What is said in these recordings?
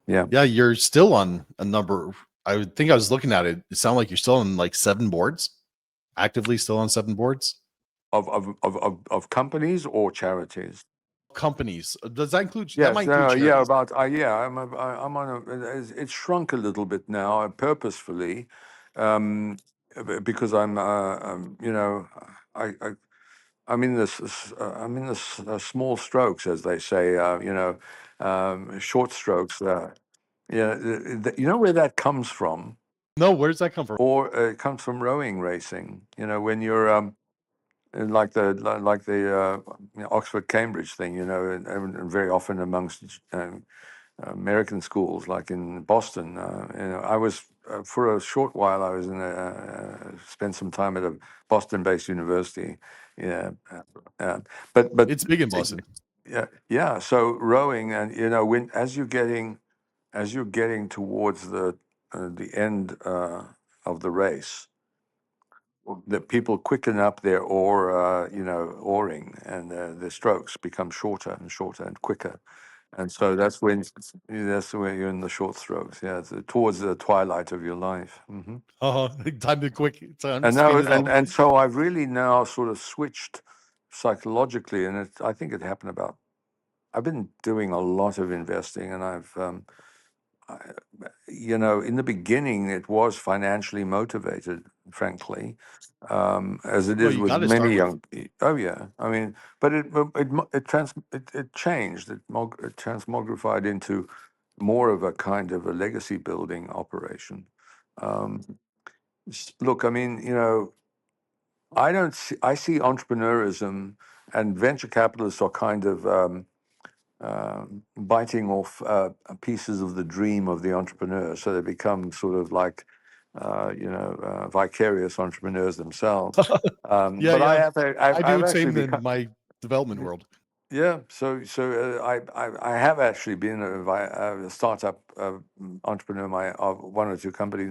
Yeah. Yeah, you're still on a number. I would think I was looking at it. It sounded like you're still on like 7 boards, actively still on 7 boards. Of companies or charities? Companies. Does that include? That Yes, might include yeah, charities. about I'm on it's shrunk a little bit now, purposefully, um, because I I'm in this small strokes, as they say, short strokes. Yeah, you know where that comes from, No, where does that come from? or it comes from rowing racing. You know, when you're like the Oxford Cambridge thing, and very often amongst American schools, like in Boston. I was for a short while. I was spent some time at a Boston-based university. Yeah, but It's big in Boston. yeah, yeah. So rowing, and when as you're getting towards the end of the race, that people quicken up their oaring, and the strokes become shorter and shorter and quicker. And so that's when you're in the short strokes. Yeah, towards the twilight of your life. Time to time to And now, speed it up. and so I've really now sort of switched psychologically, and I think it happened about. I've been doing a lot of investing, and I, in the beginning, it was financially motivated, frankly, as it Well, is you with got to many start with. young people. Oh yeah, I mean, but it changed. It transmogrified into more of a kind of a legacy building operation. Um, Look, I mean, I see entrepreneurism and venture capitalists are kind of biting off pieces of the dream of the entrepreneur, so they become sort of like vicarious entrepreneurs themselves. Yeah, But yeah. I do I've the actually same in become. my development world. Yeah, I have actually been a startup entrepreneur, my of one or two companies,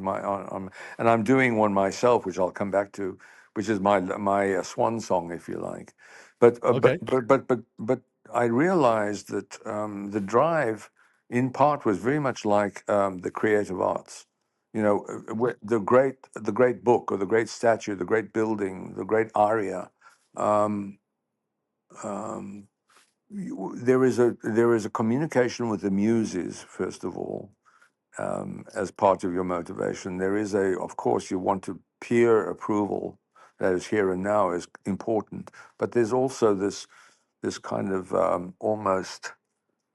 and I'm doing one myself, which I'll come back to, which is my swan song, if you like. But Okay. but I realized that the drive, in part, was very much like the creative arts. The great book or the great statue, the great building, the great aria. Um, um, there is a communication with the muses, first of all, as part of your motivation. There is of course, you want to peer approval, that is here and now, is important, but there's also this kind of almost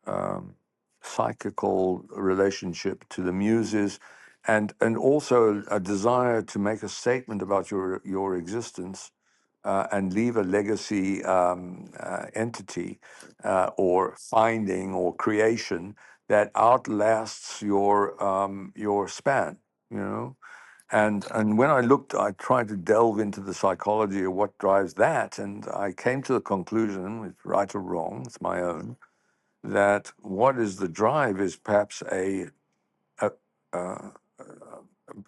um, psychical relationship to the muses, and also a desire to make a statement about your existence, and leave a legacy entity, or finding or creation that outlasts your span. You know, and when I tried to delve into the psychology of what drives that, and I came to the conclusion, it's right or wrong, it's my own, that what is the drive is perhaps a, a,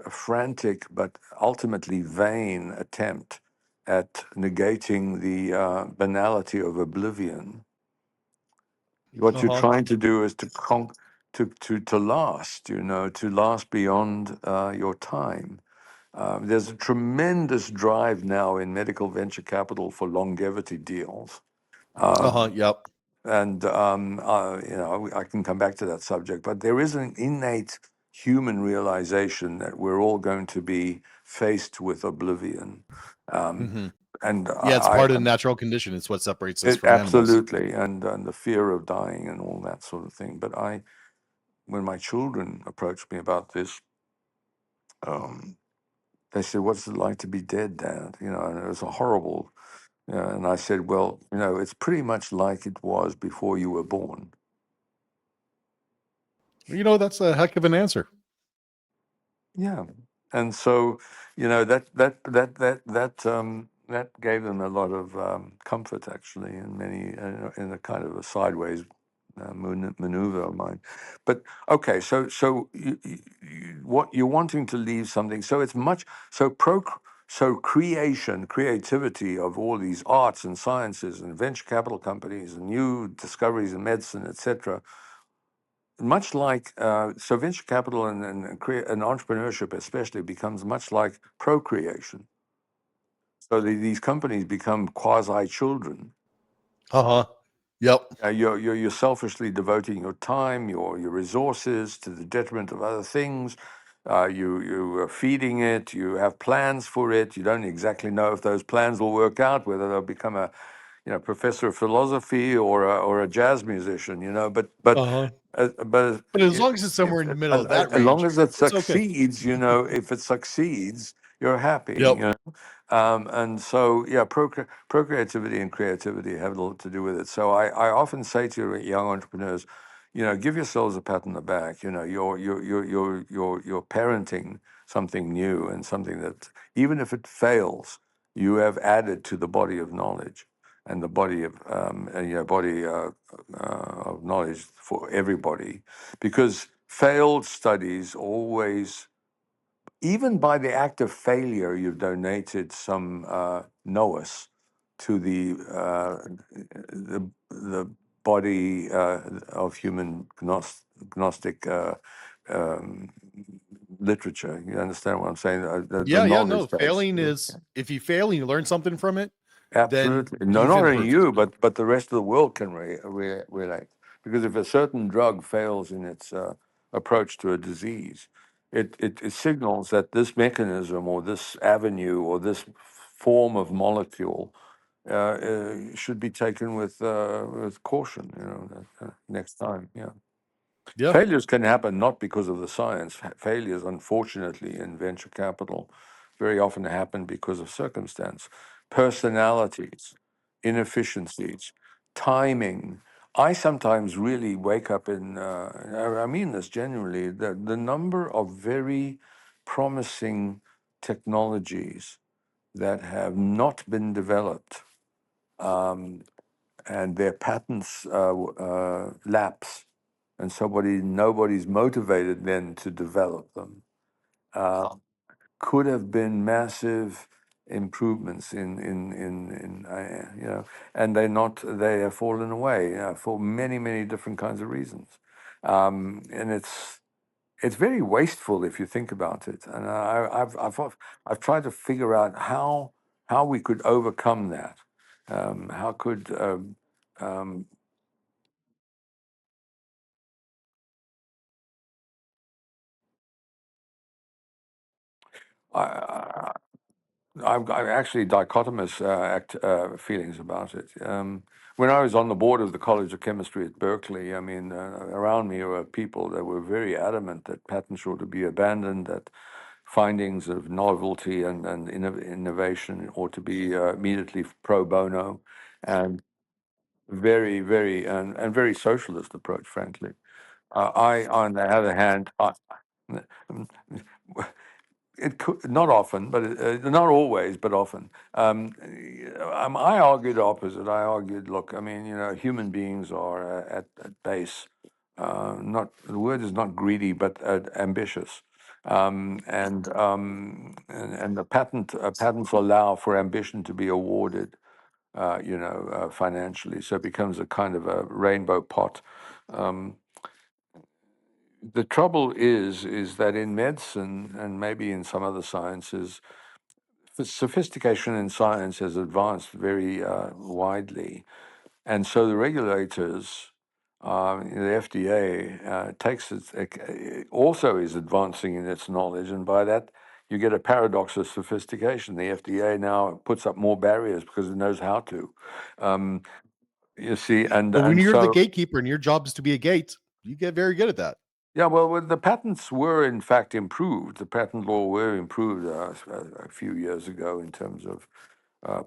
a frantic but ultimately vain attempt at negating the banality of oblivion. What you're Uh-huh. trying to do is to last, to last beyond your time. There's a tremendous drive now in medical venture capital for longevity deals. Uh-huh. Um, Yep. and I can come back to that subject, but there is an innate human realization that we're all going to be faced with oblivion. Um, Hmm. and Yeah, it's part of the natural condition. It's what separates us from animals. absolutely, and the fear of dying and all that sort of thing. But when my children approached me about this, um, they said, "What's it like to be dead, Dad?" And it was a horrible. And I said, "Well, it's pretty much like it was before you were born." That's a heck of an answer. Yeah, and so that gave them a lot of comfort, actually, in a kind of a sideways maneuver of mine. But okay, so what you're wanting to leave something, so it's much so So creativity of all these arts and sciences and venture capital companies and new discoveries in medicine, etc. Much like so, venture capital and entrepreneurship especially becomes much like procreation. So these companies become quasi children. Uh-huh. Yep. You're selfishly devoting your time, your resources to the detriment of other things. You are feeding it. You have plans for it. You don't exactly know if those plans will work out, whether they'll become a professor of philosophy or a jazz musician. Uh-huh. But But as long as it's somewhere in the middle of that as long range, as it it's okay. succeeds, if it succeeds, you're happy. Yep. And so, yeah, procreativity and creativity have a lot to do with it. So I often say to young entrepreneurs, give yourselves a pat on the back. You're parenting something new and something that, even if it fails, you have added to the body of knowledge and the body of knowledge for everybody, because failed studies always, even by the act of failure, you've donated some nous to the body of human Gnostic um, literature. You understand what I'm saying? The Yeah, yeah, knowledge no. base. Failing is, if you fail and you learn something from it, then Absolutely. No, you've not only improved. you, but the rest of the world can relate. Because if a certain drug fails in its approach to a disease, it signals that this mechanism or this avenue or this form of molecule should be taken with caution, next time. Yeah. Yeah. Failures can happen not because of the science. Failures, unfortunately, in venture capital very often happen because of circumstance, personalities, inefficiencies, timing. I sometimes really wake up I mean this genuinely, the number of very promising technologies that have not been developed, um, and their patents lapse, and nobody's motivated then to develop them. Uh, could have been massive improvements and they have fallen away for many different kinds of reasons, and it's very wasteful if you think about it. And I've tried to figure out how we could overcome that. How could um, I, I've actually dichotomous feelings about it. When I was on the board of the College of Chemistry at Berkeley, I mean, around me were people that were very adamant that patents ought to be abandoned, that findings of novelty and innovation ought to be immediately pro bono, and and very socialist approach, frankly. On the other hand, it could not often, but not always, but often. I argued opposite. I argued, look, I mean, human beings are at base, not the word is not greedy, but ambitious, and the patents allow for ambition to be awarded, financially, so it becomes a kind of a rainbow pot. Um, the trouble is that in medicine and maybe in some other sciences, the sophistication in science has advanced very widely, and so the regulators, the FDA, also is advancing in its knowledge, and by that you get a paradox of sophistication. The FDA now puts up more barriers because it knows how to. Um, you see, and But when and you're the so gatekeeper and your job is to be a gate, you get very good at that. yeah, well, the patents were in fact improved. The patent law were improved a few years ago in terms of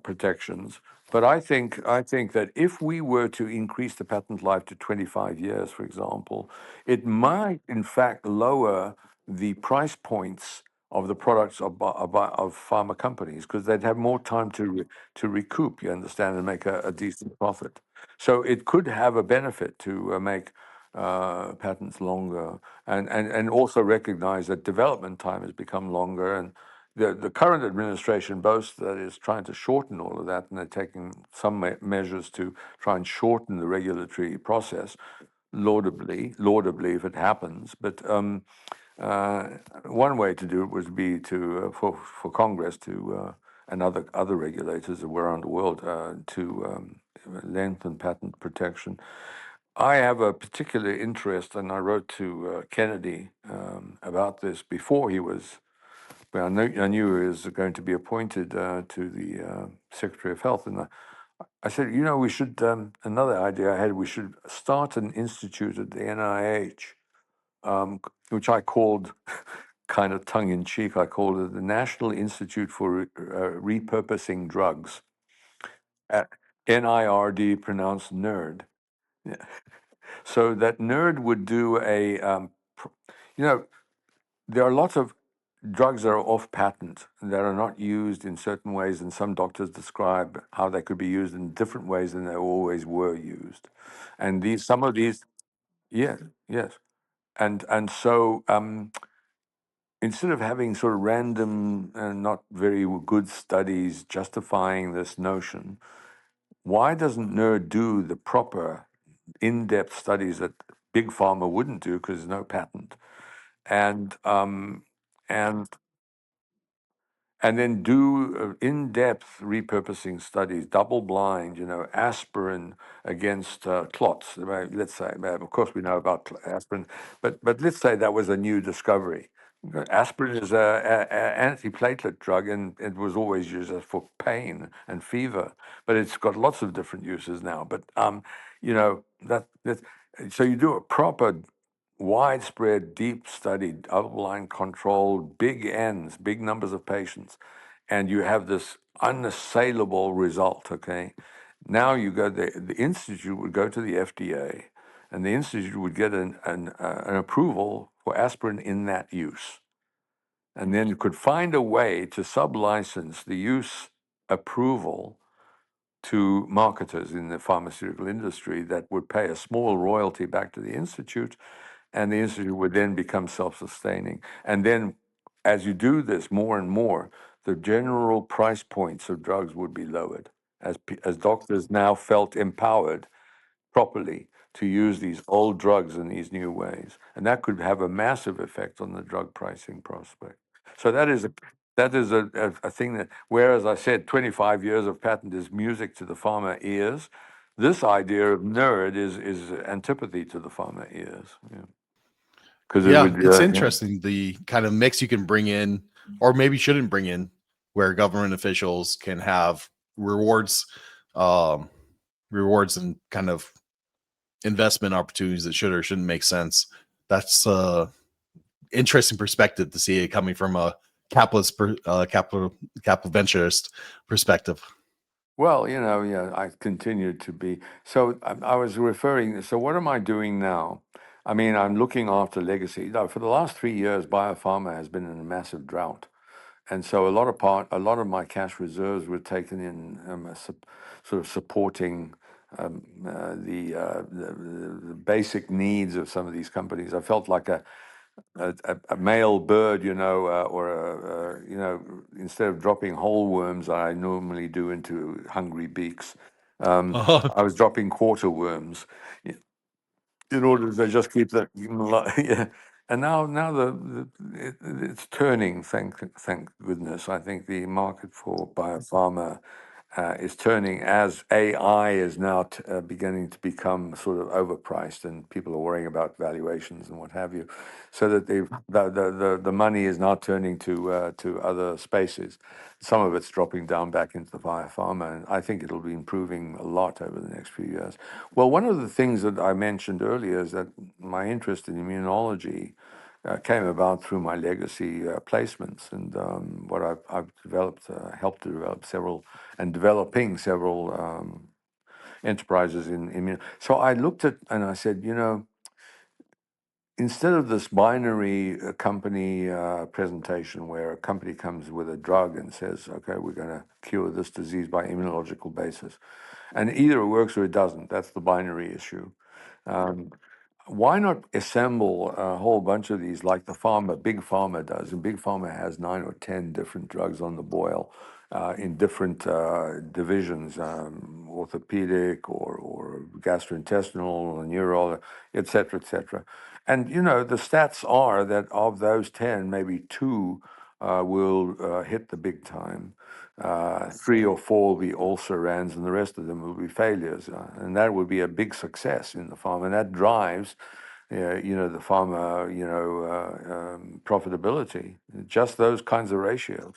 protections. But I think that if we were to increase the patent life to 25 years, for example, it might in fact lower the price points of the products of pharma companies, because they'd have more time to recoup, you understand, and make a decent profit. So it could have a benefit to make patents longer, and also recognize that development time has become longer, and the current administration boasts that it's trying to shorten all of that, and they're taking some measures to try and shorten the regulatory process, laudably if it happens. But one way to do it would be to for Congress to and other regulators around the world to lengthen patent protection. I have a particular interest, and I wrote to Kennedy about this before he was. Well, I knew he was going to be appointed to the Secretary of Health, and I said, we should. Another idea I had, we should start an institute at the NIH, which I called, kind of tongue in cheek, I called it the National Institute for Repurposing Drugs, at NIRD, pronounced NERD. Yeah. So that NERD would do there are lots of drugs that are off patent that are not used in certain ways, and some doctors describe how they could be used in different ways than they always were used. And some of these, yes, yes. And so instead of having sort of random and not very good studies justifying this notion, why doesn't NERD do the proper in-depth studies that big pharma wouldn't do because there's no patent, and and and then do in-depth repurposing studies, double-blind, aspirin against clots. Let's say, of course, we know about aspirin, but let's say that was a new discovery. Aspirin is an antiplatelet drug, and it was always used for pain and fever, but it's got lots of different uses now. But that so you do a proper widespread, deep study, double-blind controlled, big N's, big numbers of patients, and you have this unassailable result. Okay, now you go. The institute would go to the FDA, and the institute would get an approval for aspirin in that use, and then you could find a way to sub-license the use approval to marketers in the pharmaceutical industry that would pay a small royalty back to the institute, and the institute would then become self-sustaining. And then, as you do this more and more, the general price points of drugs would be lowered as doctors now felt empowered properly to use these old drugs in these new ways, and that could have a massive effect on the drug pricing prospect. So that is a thing that, whereas I said 25 years of patent is music to the pharma ears, this idea of NERD is antipathy to the pharma ears. Because it Yeah, would, it's interesting the kind of mix you can bring in, or maybe shouldn't bring in, where government officials can have rewards, um, rewards and kind of investment opportunities that should or shouldn't make sense. That's interesting perspective to see it coming from a capitalist, capital venturist perspective. Well, yeah, I continued to be. So I was referring. So what am I doing now? I mean, I'm looking after legacy. Now, for the last 3 years, biopharma has been in a massive drought, and so a lot of my cash reserves were taken in sort of supporting the basic needs of some of these companies. I felt like a male bird, or instead of dropping whole worms I normally do into hungry beaks, I was dropping quarter worms in order to just keep the yeah. And now it's turning. Thank goodness. I think the market for biopharma is turning as AI is now beginning to become sort of overpriced, and people are worrying about valuations and what have you, so that the money is now turning to other spaces. Some of it's dropping down back into the biopharma, and I think it'll be improving a lot over the next few years. Well, one of the things that I mentioned earlier is that my interest in immunology came about through my legacy placements, and what I've developed, helped to develop several, and developing several enterprises in immun. So I looked at and I said, instead of this binary company presentation where a company comes with a drug and says, okay, we're going to cure this disease by immunological basis, and either it works or it doesn't. That's the binary issue. Um, why not assemble a whole bunch of these like the pharma, big pharma does? And big pharma has 9 or 10 different drugs on the boil in different divisions, orthopedic or gastrointestinal or neural, et cetera, et cetera. And, you know, the stats are that of those 10, maybe two will hit the big time. 3 or 4 will be also-rans, and the rest of them will be failures. And that would be a big success in the farm. And that drives, you know, the farmer, you know, profitability. Just those kinds of ratios.